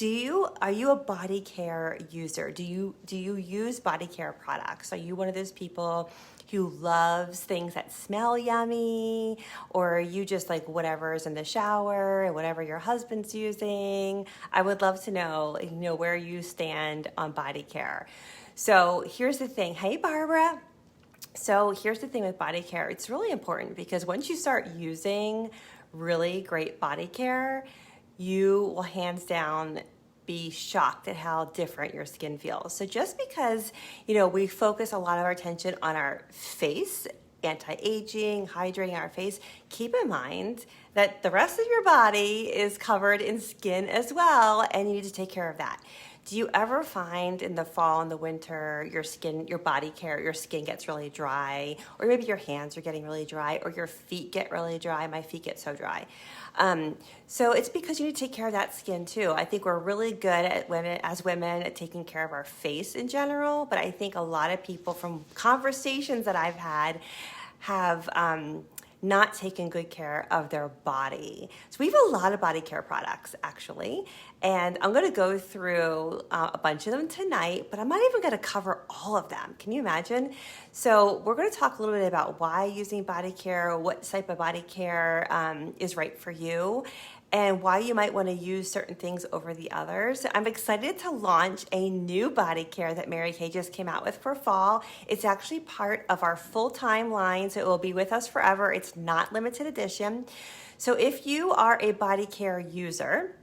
Are you a body care user? Do you use body care products? Are you one of those people who loves things that smell yummy, or are you just like whatever's in the shower and whatever your husband's using? I would love to know, where you stand on body care. So here's the thing. Hey, Barbara. So here's the thing with body care. It's really important because once you start using really great body care, you will hands down be shocked at how different your skin feels. So just because, we focus a lot of our attention on our face, anti-aging, hydrating our face, keep in mind that the rest of your body is covered in skin as well, and you need to take care of that. Do you ever find in the fall and the winter your skin gets really dry, or maybe your hands are getting really dry, or your feet get really dry? My feet get so dry. So it's because you need to take care of that skin too. I think we're really good as women at taking care of our face in general, but I think a lot of people from conversations that I've had have not taken good care of their body. So we have a lot of body care products actually, and I'm going to go through a bunch of them tonight, but I'm not even going to cover all of them. Can you imagine? So we're going to talk a little bit about why using body care, what type of body care is right for you, and why you might want to use certain things over the others. I'm excited to launch a new body care that Mary Kay just came out with for fall. It's actually part of our full-time line, so it will be with us forever. It's not limited edition. So if you are a body care user,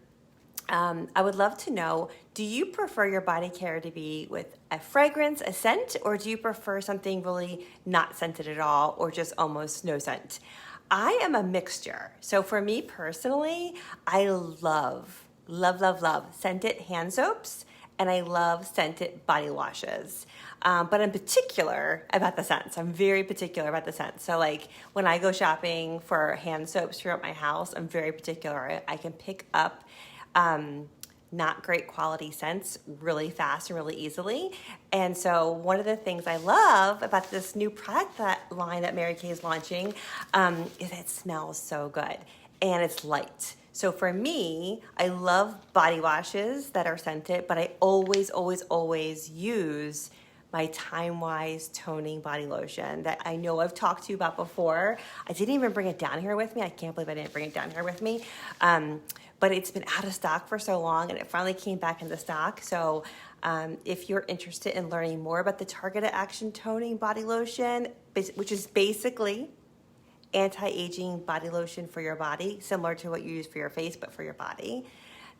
I would love to know, do you prefer your body care to be with a fragrance, a scent, or do you prefer something really not scented at all, or just almost no scent? I am a mixture. So for me personally, I love scented hand soaps, and I love scented body washes. But I'm particular about the scents. I'm very particular about the scents. So like when I go shopping for hand soaps throughout my house, I'm very particular. I can pick up not great quality scents really fast and really easily. And so one of the things I love about this new product line that Mary Kay is launching is it smells so good and it's light. So for me, I love body washes that are scented, but I always use my Time Wise toning body lotion that I know I've talked to you about before. I didn't even bring it down here with me. I can't believe I didn't bring it down here with me. But it's been out of stock for so long, and it finally came back into stock. So if you're interested in learning more about the Targeted Action Toning Body Lotion, which is basically anti-aging body lotion for your body, similar to what you use for your face, but for your body,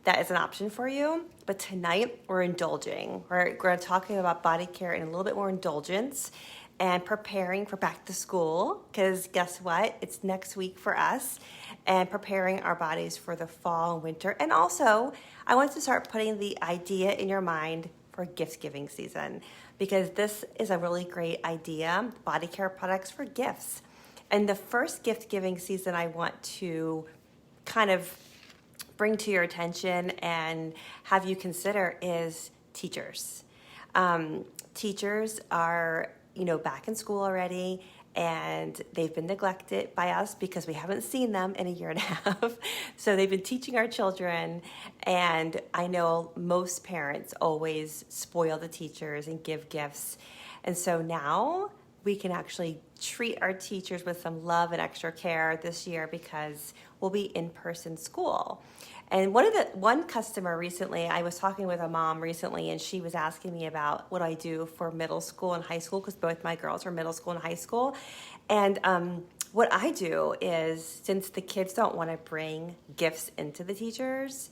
that is an option for you. But tonight we're indulging. We're talking about body care and a little bit more indulgence and preparing for back to school, because guess what? It's next week for us, and preparing our bodies for the fall and winter. And also, I want to start putting the idea in your mind for gift giving season, because this is a really great idea, body care products for gifts. And the first gift giving season I want to kind of bring to your attention and have you consider is teachers. Teachers are, back in school already, and they've been neglected by us because we haven't seen them in a year and a half. So they've been teaching our children, and I know most parents always spoil the teachers and give gifts. And so now we can actually treat our teachers with some love and extra care this year because we'll be in-person school. And one customer recently, I was talking with a mom recently, and she was asking me about what I do for middle school and high school, because both my girls are middle school and high school. And what I do is, since the kids don't want to bring gifts into the teachers,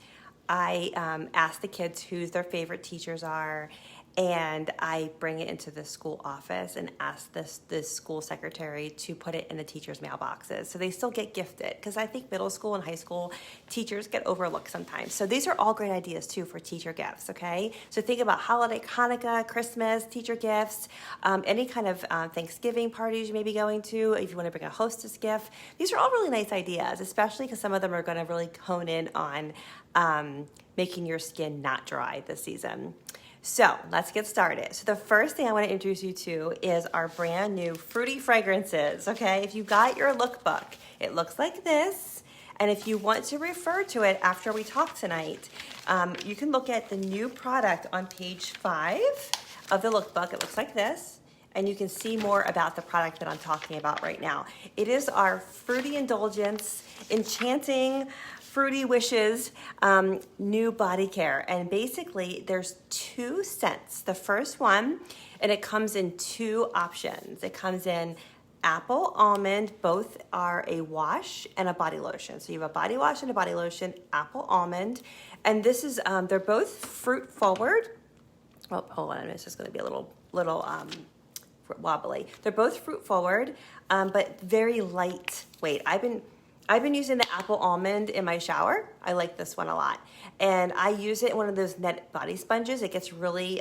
I ask the kids who their favorite teachers are, and I bring it into the school office and ask this school secretary to put it in the teachers' mailboxes. So they still get gifted, because I think middle school and high school teachers get overlooked sometimes. So these are all great ideas too for teacher gifts, okay? So think about holiday, Hanukkah, Christmas, teacher gifts, any kind of Thanksgiving parties you may be going to, if you want to bring a hostess gift. These are all really nice ideas, especially because some of them are going to really hone in on making your skin not dry this season. So let's get started. So the first thing I want to introduce you to is our brand new fruity fragrances, okay? If you got your lookbook, it looks like this. And if you want to refer to it after we talk tonight, you can look at the new product on page 5 of the lookbook. It looks like this. And you can see more about the product that I'm talking about right now. It is our Fruity Indulgence, Enchanting Fruity Wishes new body care. And basically there's 2 scents. The first one, and it comes in 2 options. It comes in apple, almond, both are a wash and a body lotion. So you have a body wash and a body lotion, apple, almond. And this is, they're both fruit forward. Oh, hold on, it's just gonna be a little wobbly. They're both fruit forward, but very lightweight. I've been using the apple almond in my shower. I like this one a lot. And I use it in one of those net body sponges. It gets really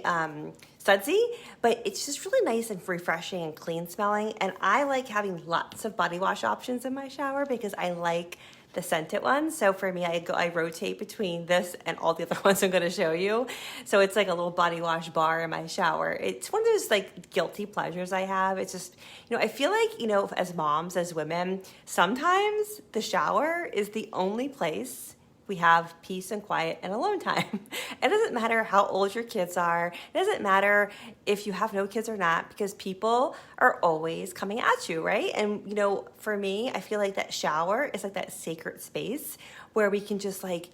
sudsy, but it's just really nice and refreshing and clean smelling. And I like having lots of body wash options in my shower because I like the scented ones. So for me, I rotate between this and all the other ones I'm going to show you. So it's like a little body wash bar in my shower. It's one of those like guilty pleasures I have. It's just, I feel like, as moms, as women, sometimes the shower is the only place we have peace and quiet and alone time. It doesn't matter how old your kids are. It doesn't matter if you have no kids or not, because people are always coming at you, right? And, for me, I feel like that shower is like that sacred space where we can just like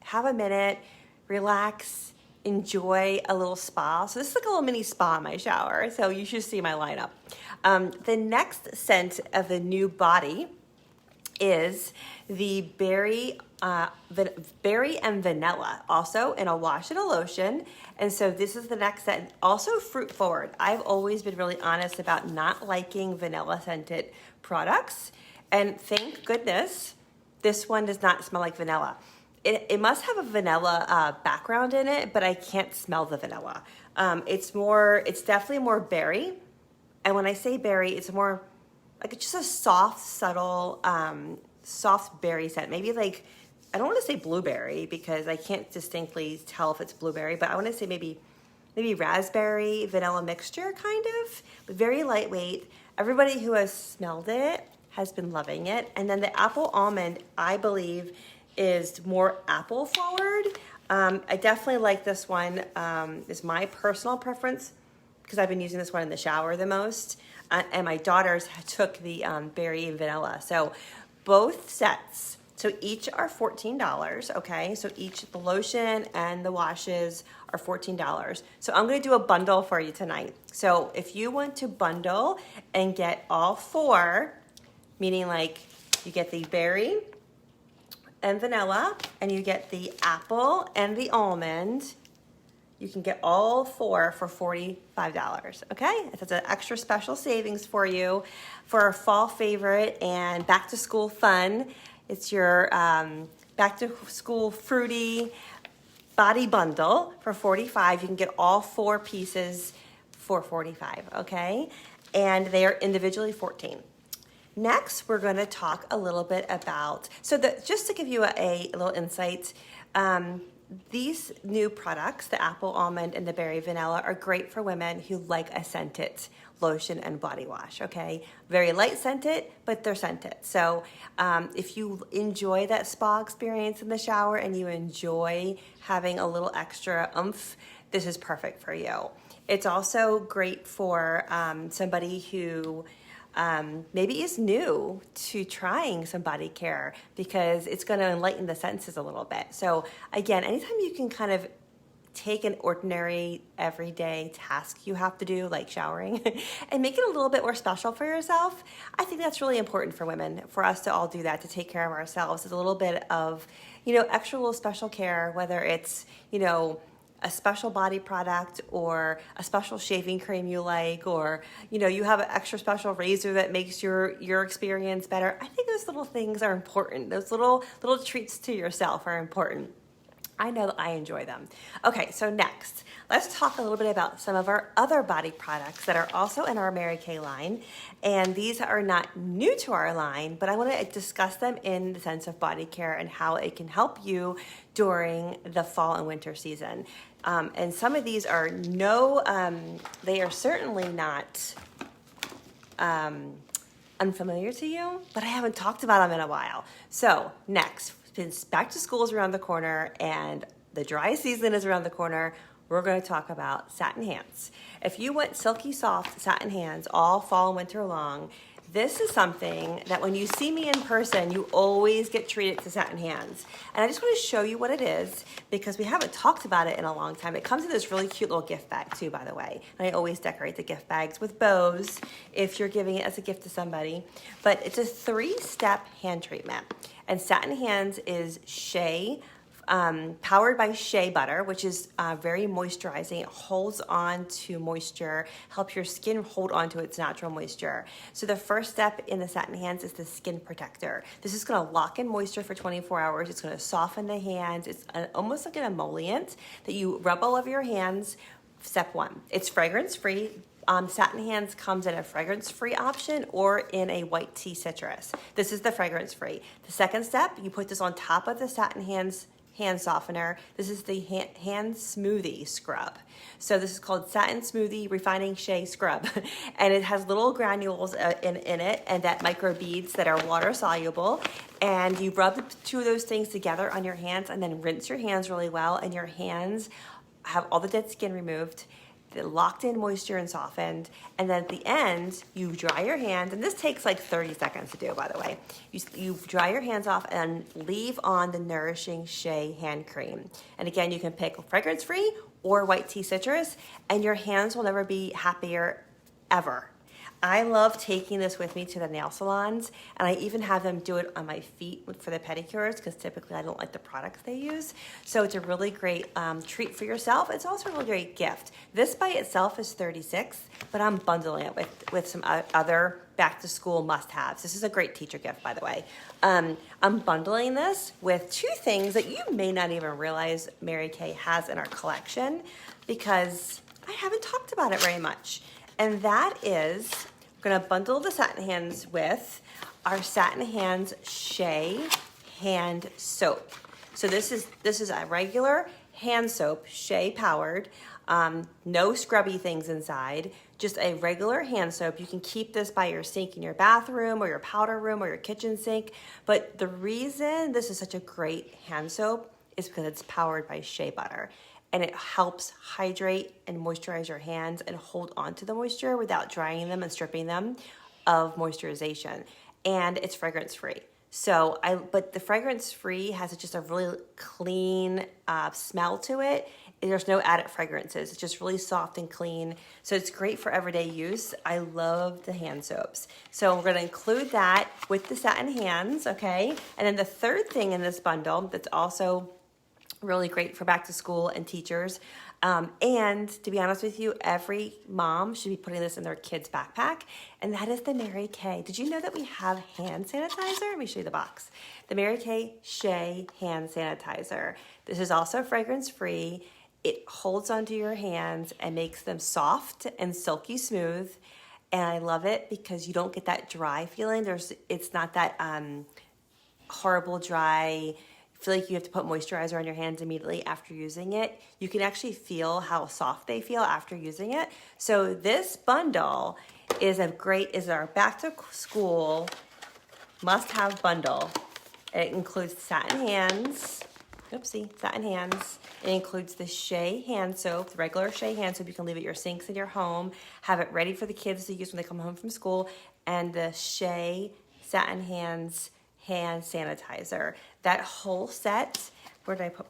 have a minute, relax, enjoy a little spa. So this is like a little mini spa in my shower. So you should see my lineup. The next scent of the new body is the berry and vanilla, also in a wash and a lotion. And so this is the next scent, also fruit forward. I've always been really honest about not liking vanilla scented products. And thank goodness this one does not smell like vanilla. It must have a vanilla background in it, but I can't smell the vanilla. It's definitely more berry. And when I say berry, it's more like it's just a soft, subtle, soft berry scent. Maybe like, I don't want to say blueberry because I can't distinctly tell if it's blueberry, but I want to say maybe raspberry, vanilla mixture kind of, but very lightweight. Everybody who has smelled it has been loving it. And then the apple almond, I believe, is more apple forward. I definitely like this one. Is my personal preference because I've been using this one in the shower the most. And my daughters took the berry and vanilla. So both sets, so each are $14, okay? So each, the lotion and the washes are $14. So I'm gonna do a bundle for you tonight. So if you want to bundle and get all 4, meaning like you get the berry and vanilla and you get the apple and the almond, you can get all 4 for $45, okay? That's an extra special savings for you for a fall favorite and back to school fun. It's your back to school fruity body bundle for $45. You can get all 4 pieces for $45, okay? And they are individually $14. Next, we're gonna talk a little bit about, just to give you a little insight, these new products, the apple almond and the berry vanilla, are great for women who like a scented lotion and body wash, okay? Very light scented, but they're scented. So if you enjoy that spa experience in the shower and you enjoy having a little extra oomph, this is perfect for you. It's also great for somebody who maybe is new to trying some body care because it's going to enlighten the senses a little bit. So again, anytime you can kind of take an ordinary everyday task you have to do, like showering, and make it a little bit more special for yourself, I think that's really important for women, for us to all do that, to take care of ourselves. It's a little bit of, extra little special care, whether it's, a special body product or a special shaving cream you like, or you have an extra special razor that makes your experience better. I think those little things are important. Those little treats to yourself are important. I know that I enjoy them. Okay, so next, let's talk a little bit about some of our other body products that are also in our Mary Kay line. And these are not new to our line, but I want to discuss them in the sense of body care and how it can help you during the fall and winter season. And some of these are they are certainly not unfamiliar to you, but I haven't talked about them in a while. So next, since back to school is around the corner and the dry season is around the corner, we're going to talk about Satin Hands. If you want silky soft satin hands all fall and winter long, this is something that when you see me in person, you always get treated to Satin Hands. And I just want to show you what it is because we haven't talked about it in a long time. It comes in this really cute little gift bag too, by the way. And I always decorate the gift bags with bows if you're giving it as a gift to somebody. But it's a 3-step hand treatment. And Satin Hands is shea, powered by shea butter, which is very moisturizing. It holds on to moisture, helps your skin hold on to its natural moisture. So the first step in the Satin Hands is the skin protector. This is going to lock in moisture for 24 hours. It's going to soften the hands. It's almost like an emollient that you rub all over your hands. Step 1, it's fragrance-free. Satin Hands comes in a fragrance-free option or in a white tea citrus. This is the fragrance-free. The second step, you put this on top of the Satin Hands hand softener. This is the hand smoothie scrub. So this is called Satin Smoothie Refining Shea Scrub. And it has little granules in it and that micro beads that are water soluble. And you rub the two of those things together on your hands and then rinse your hands really well. And your hands have all the dead skin removed. The locked in moisture and softened, and then at the end you dry your hands, and this takes like 30 seconds to do, by the way. You dry your hands off and leave on the nourishing shea hand cream. And again, you can pick fragrance free or white tea citrus, and your hands will never be happier ever. I love taking this with me to the nail salons, and I even have them do it on my feet for the pedicures because typically I don't like the products they use. So it's a really great treat for yourself. It's also a really great gift. This by itself is $36, but I'm bundling it with some other back-to-school must-haves. This is a great teacher gift, by the way. I'm bundling this with 2 things that you may not even realize Mary Kay has in our collection because I haven't talked about it very much. And that is, we're going to bundle the Satin Hands with our Satin Hands Shea Hand Soap. So this is a regular hand soap, shea powered, no scrubby things inside, just a regular hand soap. You can keep this by your sink in your bathroom or your powder room or your kitchen sink. But the reason this is such a great hand soap is because it's powered by shea butter. And it helps hydrate and moisturize your hands and hold on to the moisture without drying them and stripping them of moisturization. And it's fragrance free. But the fragrance free has just a really clean smell to it. There's no added fragrances. It's just really soft and clean. So it's great for everyday use. I love the hand soaps. So we're gonna include that with the Satin Hands, okay? And then the third thing in this bundle that's also really great for back to school and teachers. And to be honest with you, every mom should be putting this in their kid's backpack. And that is the Mary Kay. Did you know that we have hand sanitizer? Let me show you the box. The Mary Kay Shea Hand Sanitizer. This is also fragrance free. It holds onto your hands and makes them soft and silky smooth. And I love it because you don't get that dry feeling. It's not that horrible dry, feel like you have to put moisturizer on your hands immediately after using it. You can actually feel how soft they feel after using it. So this bundle is our back to school must-have bundle. It includes Satin Hands. Satin Hands. It includes the shea hand soap, the regular shea hand soap. You can leave it at your sinks in your home, have it ready for the kids to use when they come home from school, and the shea Satin Hands hand sanitizer. That whole set, where did I put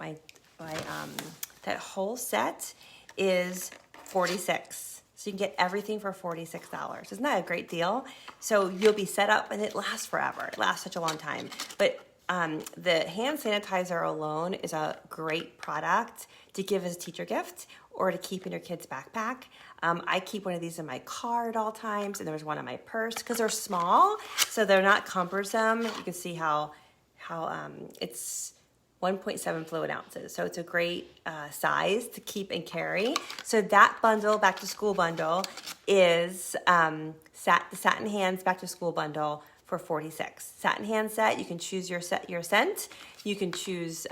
that whole set is $46. So you can get everything for $46. Isn't that a great deal? So you'll be set up and it lasts forever. It lasts such a long time. But the hand sanitizer alone is a great product to give as a teacher gift or to keep in your kid's backpack. I keep one of these in my car at all times, and there's one in my purse because they're small, so they're not cumbersome. You can see how it's 1.7 fluid ounces, so it's a great size to keep and carry. So that bundle, back to school bundle, is the Satin Hands back to school bundle for $46. Satin Hand set, you can choose your scent. You can choose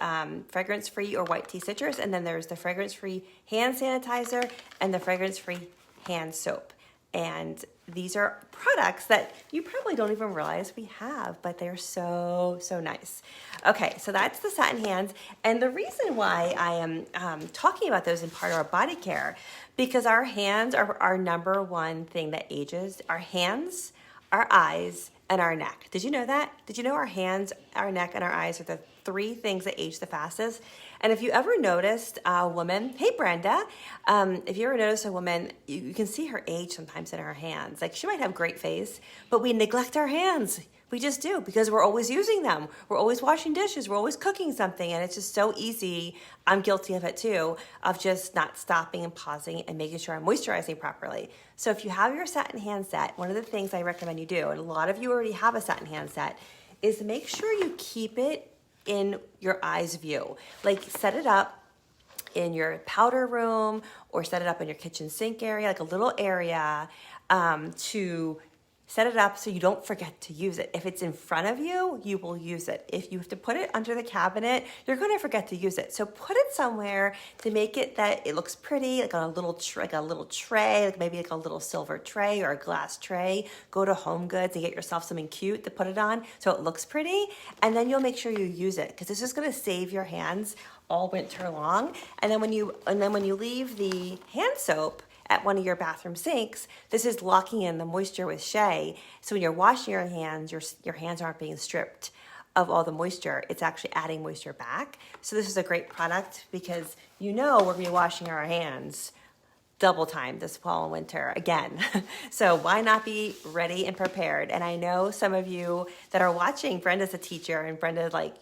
fragrance-free or white tea citrus, and then there's the fragrance-free hand sanitizer and the fragrance-free hand soap. And these are products that you probably don't even realize we have, but they're so, so nice. Okay, so that's the Satin Hands. And the reason why I am talking about those in part of our body care, because our hands are our number one thing that ages. Our hands, our eyes, and our neck. Did you know that? Did you know our hands, our neck, and our eyes are the 3 things that age the fastest? And if you ever noticed a woman, hey Brenda, if you ever notice a woman, you can see her age sometimes in her hands. Like she might have great face, but we neglect our hands. We just do because we're always using them. We're always washing dishes. We're always cooking something. And it's just so easy. I'm guilty of it too, of just not stopping and pausing and making sure I'm moisturizing properly. So if you have your Satin Hand set, one of the things I recommend you do, and a lot of you already have a Satin Hand set, is make sure you keep it in your eyes view. Like set it up in your powder room or set it up in your kitchen sink area, like a little area to set it up so you don't forget to use it. If it's in front of you, you will use it. If you have to put it under the cabinet, you're going to forget to use it. So put it somewhere to make it that it looks pretty, like on a little tray, like maybe like a little silver tray or a glass tray. Go to Home Goods and get yourself something cute to put it on so it looks pretty, and then you'll make sure you use it because this is going to save your hands all winter long. And then when you leave the hand soap at one of your bathroom sinks, this is locking in the moisture with shea. So when you're washing your hands, your hands aren't being stripped of all the moisture. It's actually adding moisture back. So this is a great product because we're going to be washing our hands double time this fall and winter again. So why not be ready and prepared? And I know some of you that are watching, Brenda's a teacher, and Brenda's like,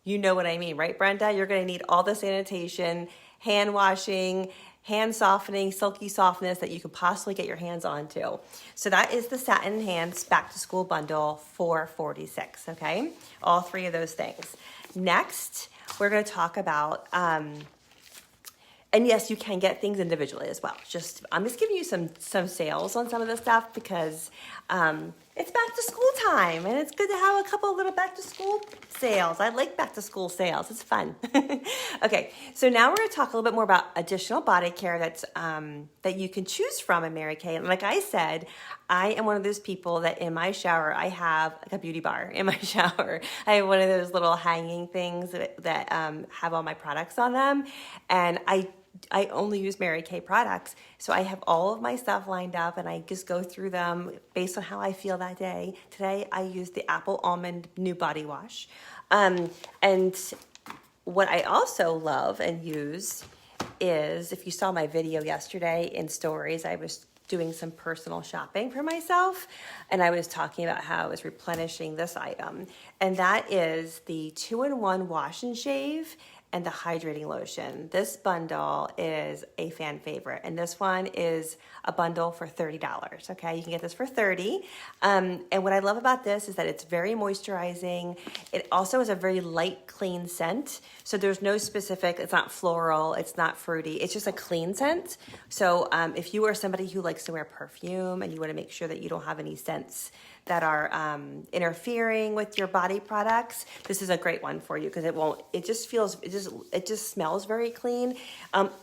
you know what I mean, right, Brenda? You're going to need all the sanitation, hand washing, hand softening, silky softness that you could possibly get your hands onto. So that is the Satin Hands Back to School Bundle for $46, okay? All 3 of those things. Next, we're going to talk about, and yes, you can get things individually as well. I'm just giving you some sales on some of this stuff because it's back to school time and it's good to have a couple of little back to school sales. I like back to school sales. It's fun. Okay, so now we're going to talk a little bit more about additional body care that's that you can choose from in Mary Kay. And like I said, I am one of those people that in my shower, I have like a beauty bar in my shower. I have one of those little hanging things that have all my products on them. And I only use Mary Kay products. So I have all of my stuff lined up and I just go through them based on how I feel that day. Today I use the Apple Almond New Body Wash. And what I also love and use is, if you saw my video yesterday in stories, I was doing some personal shopping for myself and I was talking about how I was replenishing this item. And that is the 2-in-1 wash and shave and the hydrating lotion. This bundle is a fan favorite, and this one is a bundle for $30, okay? You can get this for $30. And what I love about this is that it's very moisturizing. It also is a very light, clean scent. So there's no specific, it's not floral, it's not fruity, it's just a clean scent. So if you are somebody who likes to wear perfume and you wanna make sure that you don't have any scents that are interfering with your body products, this is a great one for you because it just smells very clean.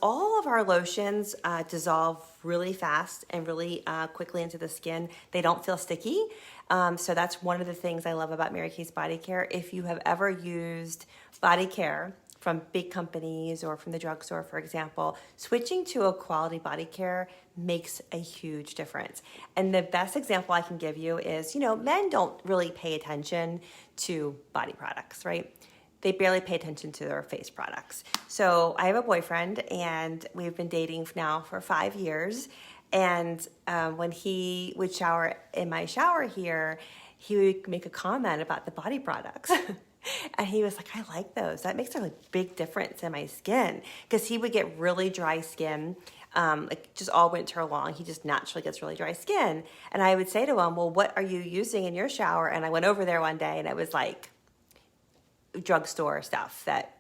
All of our lotions dissolve really fast and really quickly into the skin. They don't feel sticky. So that's one of the things I love about Mary Kay's Body Care. If you have ever used body care from big companies or from the drugstore, for example, switching to a quality body care makes a huge difference. And the best example I can give you is, men don't really pay attention to body products, right? They barely pay attention to their face products. So I have a boyfriend and we've been dating now for 5 years. And when he would shower in my shower here, he would make a comment about the body products. And he was like, I like those. That makes a really big difference in my skin. Because he would get really dry skin, like just all winter long. He just naturally gets really dry skin. And I would say to him, well, what are you using in your shower? And I went over there one day and it was like drugstore stuff that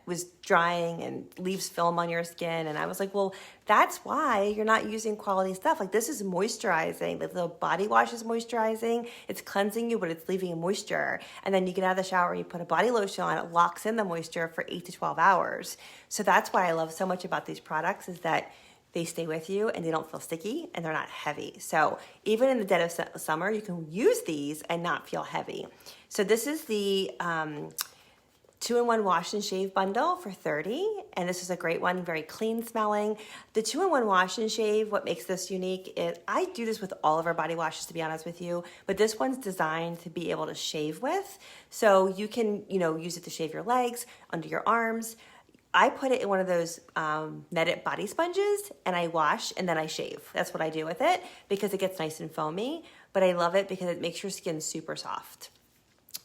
was drying and leaves film on your skin. And I was like, well, that's why you're not using quality stuff. Like this is moisturizing. The body wash is moisturizing. It's cleansing you, but it's leaving moisture. And then you get out of the shower, you put a body lotion on, it locks in the moisture for 8 to 12 hours. So that's why I love so much about these products is that they stay with you and they don't feel sticky and they're not heavy. So even in the dead of summer, you can use these and not feel heavy. So this is the 2-in-1 wash and shave bundle for $30, and this is a great one, very clean smelling. The 2-in-1 wash and shave, what makes this unique is, I do this with all of our body washes, to be honest with you, but this one's designed to be able to shave with. So you can, use it to shave your legs, under your arms. I put it in one of those netted body sponges and I wash and then I shave. That's what I do with it because it gets nice and foamy, but I love it because it makes your skin super soft.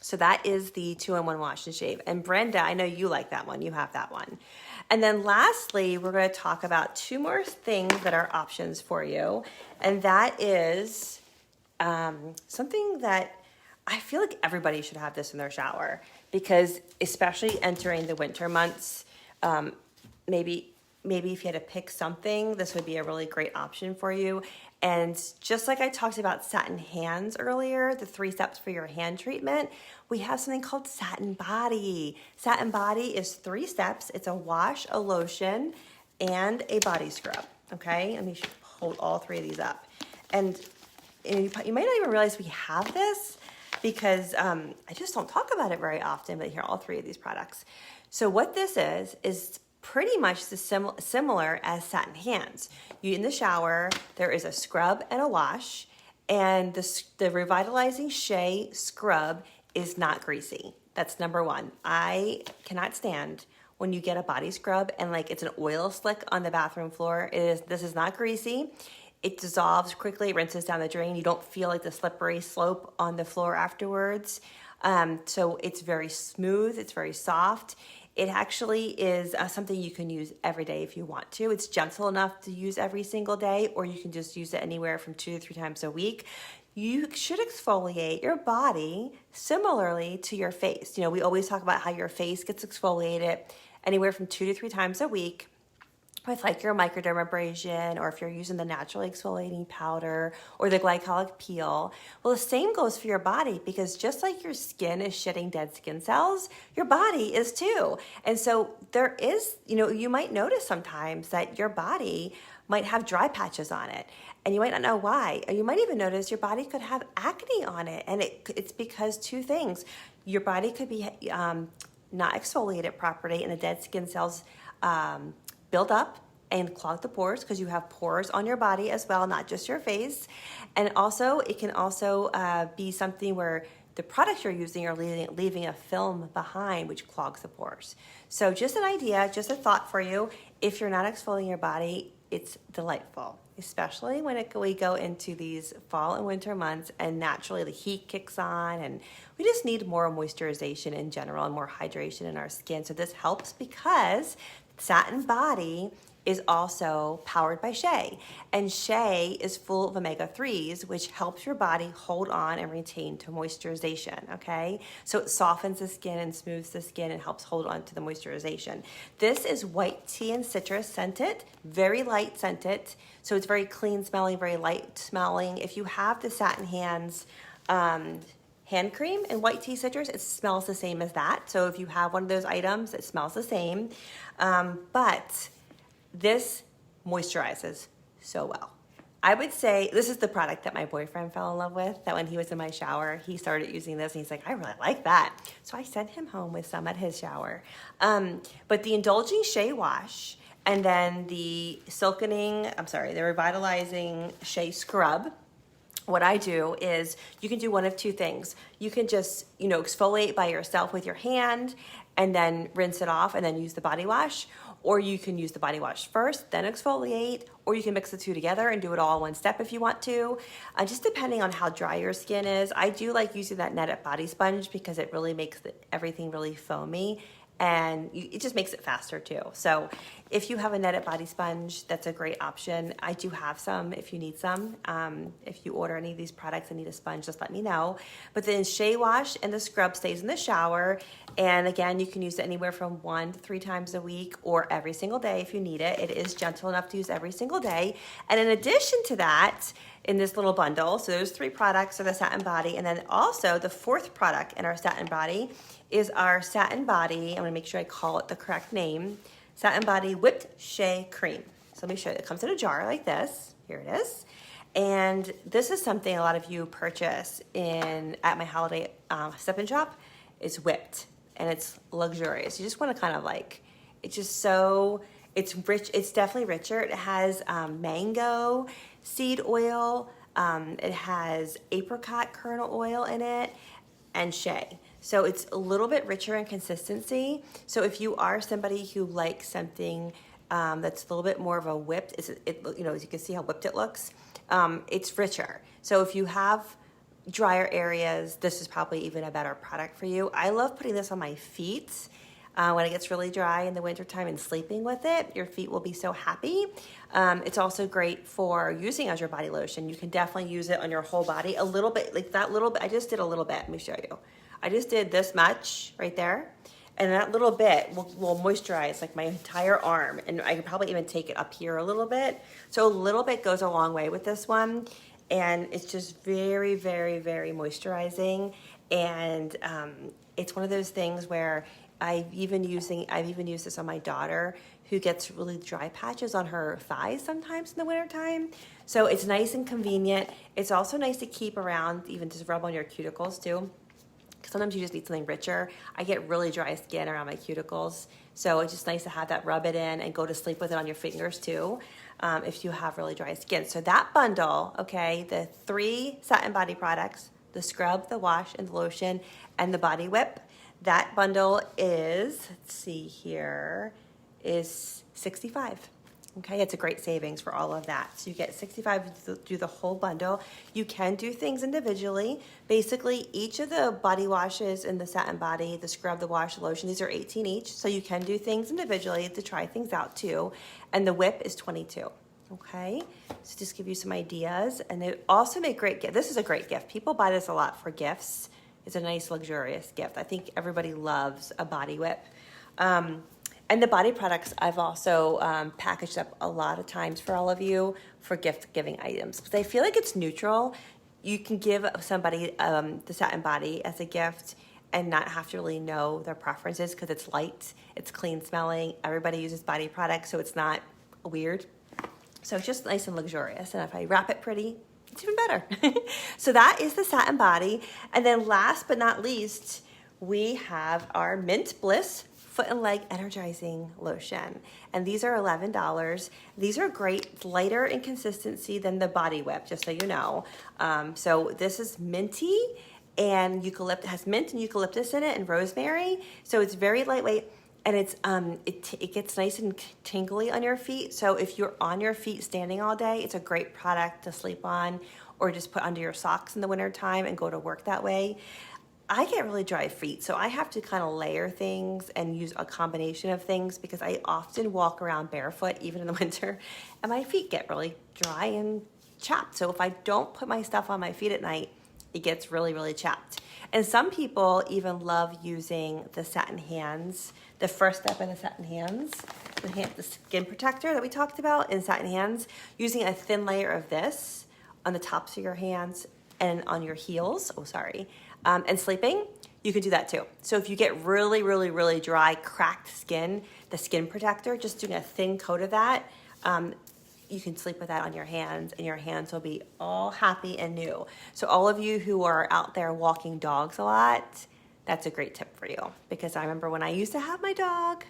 So that is the 2-in-1 wash and shave. And Brenda, I know you like that one. You have that one. And then lastly, we're going to talk about 2 more things that are options for you. And that is something that I feel like everybody should have this in their shower because especially entering the winter months, maybe if you had to pick something, this would be a really great option for you. And just like I talked about Satin Hands earlier, the 3 steps for your hand treatment, we have something called Satin Body. Satin Body is 3 steps. It's a wash, a lotion, and a body scrub, okay? Let me hold all 3 of these up. And you might not even realize we have this because I just don't talk about it very often, but here are all 3 of these products. So what this is pretty much similar as Satin Hands. You in the shower, there is a scrub and a wash, and the Revitalizing Shea Scrub is not greasy. That's number 1. I cannot stand when you get a body scrub and like it's an oil slick on the bathroom floor. This is not greasy. It dissolves quickly, rinses down the drain. You don't feel like the slippery slope on the floor afterwards. So it's very smooth, it's very soft. It actually is something you can use every day if you want to. It's gentle enough to use every single day, or you can just use it anywhere from 2 to 3 times a week. You should exfoliate your body similarly to your face. We always talk about how your face gets exfoliated anywhere from 2 to 3 times a week with like your microdermabrasion, or if you're using the naturally exfoliating powder or the glycolic peel. Well, the same goes for your body because just like your skin is shedding dead skin cells, your body is too. And so there is, you might notice sometimes that your body might have dry patches on it and you might not know why. Or you might even notice your body could have acne on it. And it's because 2 things. Your body could be not exfoliated properly and the dead skin cells build up and clog the pores because you have pores on your body as well, not just your face. And also, it can also be something where the products you're using are leaving a film behind, which clogs the pores. So just an idea, just a thought for you. If you're not exfoliating your body, it's delightful, especially when we go into these fall and winter months and naturally the heat kicks on and we just need more moisturization in general and more hydration in our skin. So this helps because Satin Body is also powered by shea, and shea is full of omega-3s, which helps your body hold on and retain to moisturization, okay? So it softens the skin and smooths the skin and helps hold on to the moisturization. This is white tea and citrus scented, very light scented, so it's very clean smelling, very light smelling. If you have the Satin Hands hand cream and white tea citrus, it smells the same as that. So if you have one of those items, it smells the same. But this moisturizes so well. I would say this is the product that my boyfriend fell in love with, that when he was in my shower, he started using this and he's like, I really like that. So I sent him home with some at his shower. But the Indulging Shea Wash and then the the Revitalizing Shea Scrub, what I do is you can do one of 2 things. You can just, exfoliate by yourself with your hand and then rinse it off and then use the body wash. Or you can use the body wash first, then exfoliate, or you can mix the 2 together and do it all in one step if you want to. Just depending on how dry your skin is. I do like using that netted body sponge because it really makes everything really foamy. And it just makes it faster too. So if you have a netted body sponge, that's a great option. I do have some if you need some. If you order any of these products and need a sponge, just let me know. But the Shea Wash and the scrub stays in the shower. And again, you can use it anywhere from 1 to 3 times a week or every single day if you need it. It is gentle enough to use every single day. And in addition to that, in this little bundle, so those 3 products are the Satin Body. And then also the 4th product in our Satin Body is our Satin Body, I'm gonna make sure I call it the correct name, Satin Body Whipped Shea Cream. So So let me show you. It comes in a jar like this. Here it is. And this is something a lot of you purchase at my holiday sip-in shop. It's whipped and it's luxurious. You just want to kind of like, it's just so, it's rich. It's definitely richer. It has mango seed oil. It has apricot kernel oil in it and shea. So it's a little bit richer in consistency. So if you are somebody who likes something that's a little bit more of a whipped, you know, as you can see how whipped it looks, it's richer. So if you have drier areas, this is probably even a better product for you. I love putting this on my feet when it gets really dry in the wintertime and sleeping with it. Your feet will be so happy. It's also great for using as your body lotion. You can definitely use it on your whole body. A little bit, like that little bit. I just did a little bit. Let me show you. I just did this much right there. And that little bit will moisturize like my entire arm. And I could probably even take it up here a little bit. So a little bit goes a long way with this one. And it's just very, very, very moisturizing. And it's one of those things where I've even used this on my daughter who gets really dry patches on her thighs sometimes in the wintertime. So it's nice and convenient. It's also nice to keep around, even just rub on your cuticles too. Sometimes you just need something richer. I get really dry skin around my cuticles, so it's just nice to have that, rub it in and go to sleep with it on your fingers too, if you have really dry skin. So that bundle, okay, the 3 Satin Body products, the scrub, the wash, and the lotion, and the body whip, that bundle is, let's see here, is $65. Okay, it's a great savings for all of that. So you get $65 to do the whole bundle. You can do things individually. Basically, each of the body washes in the Satin Body, the scrub, the wash, the lotion, these are 18 each. So you can do things individually to try things out too. And the whip is 22. Okay, so just give you some ideas. And they also make great gifts. This is a great gift. People buy this a lot for gifts. It's a nice, luxurious gift. I think everybody loves a body whip. And the body products I've also packaged up a lot of times for all of you for gift-giving items. Because I feel like it's neutral. You can give somebody the Satin Body as a gift and not have to really know their preferences because it's light, it's clean smelling. Everybody uses body products, so it's not weird. So it's just nice and luxurious. And if I wrap it pretty, it's even better. So that is the Satin Body. And then last but not least, we have our Mint Bliss Foot and Leg Energizing Lotion. And these are $11. These are great, lighter in consistency than the Body Whip, just so you know. So this is minty and eucalyptus, has mint and eucalyptus in it and rosemary. So it's very lightweight and it's it gets nice and tingly on your feet. So if you're on your feet standing all day, it's a great product to sleep on or just put under your socks in the wintertime and go to work that way. I get really dry feet, so I have to kind of layer things and use a combination of things because I often walk around barefoot, even in the winter, and my feet get really dry and chapped. So if I don't put my stuff on my feet at night, it gets really, really chapped. And some people even love using the Satin Hands, the first step in the Satin Hands, the skin protector that we talked about in Satin Hands, using a thin layer of this on the tops of your hands and on your heels, and sleeping, you can do that too. So if you get really, really, really dry, cracked skin, the skin protector, just doing a thin coat of that, you can sleep with that on your hands and your hands will be all happy and new. So all of you who are out there walking dogs a lot, that's a great tip for you. Because I remember when I used to have my dog,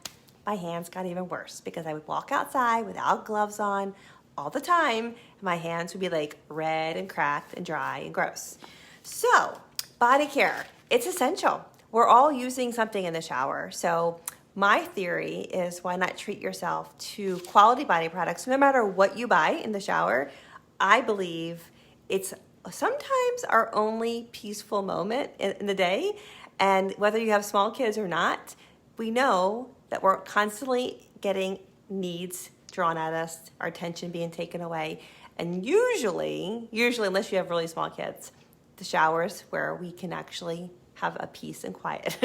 my hands got even worse because I would walk outside without gloves on all the time. And my hands would be like red and cracked and dry and gross. So body care, it's essential. We're all using something in the shower. So my theory is why not treat yourself to quality body products no matter what you buy in the shower. I believe it's sometimes our only peaceful moment in the day. And whether you have small kids or not, we know that we're constantly getting needs drawn at us, our attention being taken away. And usually, unless you have really small kids, the showers where we can actually have a peace and quiet.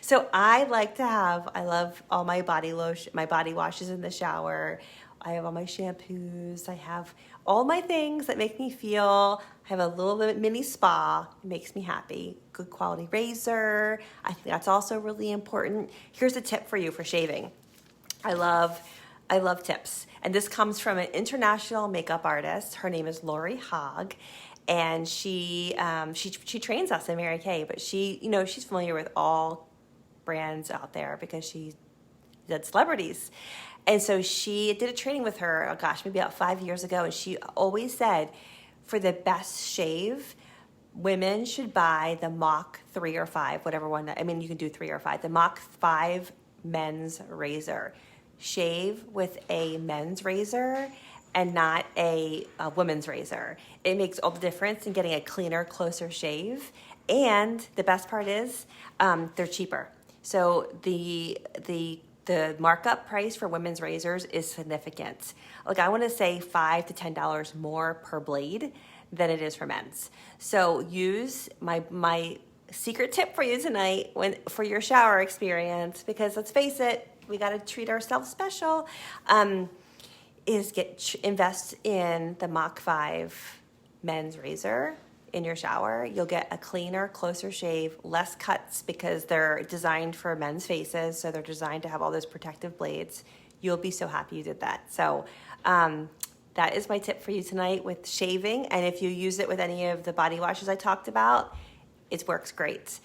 So I love all my body lotion, my body washes in the shower. I have all my shampoos. I have all my things that make me feel, I have a little bit mini spa. It makes me happy. Good quality razor. I think that's also really important. Here's a tip for you for shaving. I love I love tips. And this comes from an international makeup artist. Her name is Lori Hogg. And she trains us in Mary Kay, but she's familiar with all brands out there because she did celebrities. And so she did a training with her, oh gosh, maybe about 5 years ago. And she always said for the best shave, women should buy the Mach 3 or 5, whatever one, you can do 3 or 5, the Mach 5 men's razor. Shave with a men's razor and not a women's razor. It makes all the difference in getting a cleaner, closer shave. And the best part is they're cheaper. So the markup price for women's razors is significant. Like I want to say $5 to $10 more per blade than it is for men's. So use my secret tip for you tonight for your shower experience, because let's face it, we got to treat ourselves special. Is invest in the Mach 5 men's razor in your shower. You'll get a cleaner, closer shave, less cuts because they're designed for men's faces, so they're designed to have all those protective blades. You'll be so happy you did that. So that is my tip for you tonight with shaving, and if you use it with any of the body washes I talked about, it works great.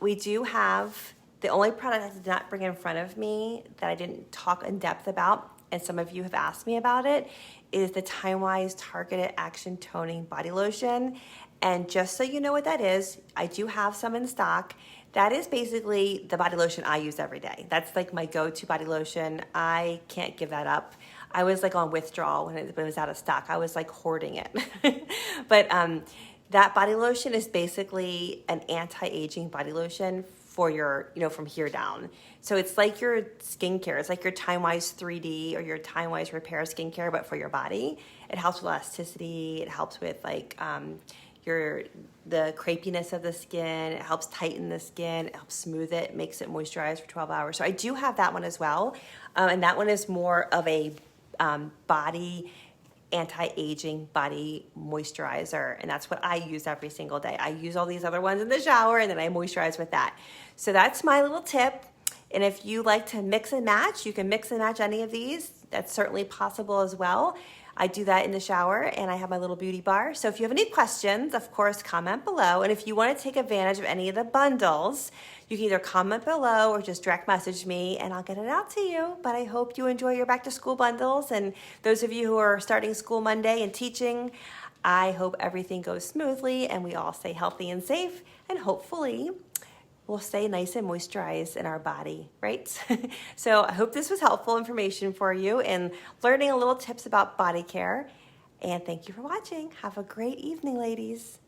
We do have the only product I did not bring in front of me that I didn't talk in depth about, and some of you have asked me about it, is the Time-Wise Targeted Action Toning Body Lotion. And just so you know what that is, I do have some in stock. That is basically the body lotion I use every day. That's like my go-to body lotion. I can't give that up. I was like on withdrawal when it was out of stock. I was like hoarding it. But that body lotion is basically an anti-aging body lotion for your, from here down. So it's like your skincare. It's like your Time-Wise 3D or your Time-Wise Repair skincare, but for your body. It helps with elasticity. It helps with like the crepiness of the skin. It helps tighten the skin. It helps smooth it. Makes it moisturize for 12 hours. So I do have that one as well. And that one is more of a body anti-aging body moisturizer, and that's what I use every single day. I use all these other ones in the shower, and then I moisturize with that. So that's my little tip. And if you like to mix and match, you can mix and match any of these. That's certainly possible as well. I do that in the shower, and I have my little beauty bar. So if you have any questions, of course, comment below. And if you want to take advantage of any of the bundles, you can either comment below or just direct message me, and I'll get it out to you. But I hope you enjoy your back to school bundles. And those of you who are starting school Monday and teaching, I hope everything goes smoothly and we all stay healthy and safe. And hopefully we'll stay nice and moisturized in our body, right? So I hope this was helpful information for you and learning a little tips about body care. And thank you for watching. Have a great evening, ladies.